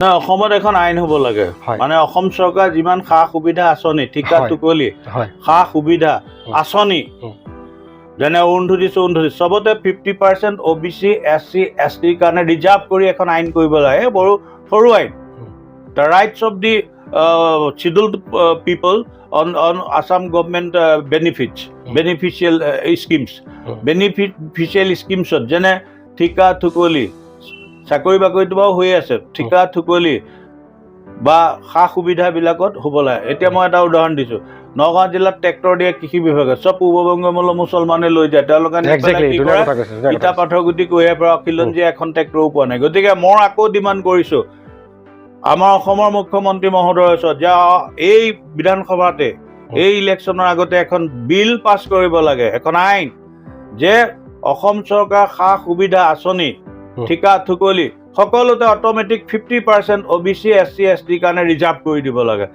না অসমত এখন আইন হ'ব লাগে মানে অসম চৰকাৰ যিমান সা সুবিধা আঁচনি ঠিকা টুকলি সা সুবিধা আঁচনি যেনে অৰুন্ধতী চবতে 50% OBC SC ST কাৰণে ৰিজাৰ্ভ কৰি এখন আইন কৰিব লাগে সৰু আইন the rights of the scheduled people on Assam government beneficial schemes যেনে ঠিকা টুকলি চাকৰি বাকৰিটো বাৰু হৈ আছে ঠিকা টুকলি বা সা সুবিধাবিলাকত হ'ব লাগে এতিয়া মই এটা উদাহৰণ দিছোঁ নগাঁও জিলাত ট্ৰেক্টৰ দিয়ে কৃষি বিভাগে চব পূৰ্ববংগমূল মুছলমানে লৈ যায় তেওঁলোকে ইটা পাথৰ গুটি কৈয়াৰ পৰা খিলঞ্জীয়া এখন ট্ৰেক্টৰো পোৱা নাই গতিকে মই আকৌ ডিমাণ্ড কৰিছোঁ আমাৰ অসমৰ মুখ্যমন্ত্ৰী মহোদয়ৰ ওচৰত যে এই বিধানসভাতে এই ইলেকশ্যনৰ আগতে এখন বিল পাছ কৰিব লাগে এখন আইন যে অসম চৰকাৰ সা সুবিধা আঁচনি ঠিকা টুকলি সকলোতে অট'মেটিক 50% OBC SC ST কাৰণে ৰিজাৰ্ভ কৰি দিব লাগে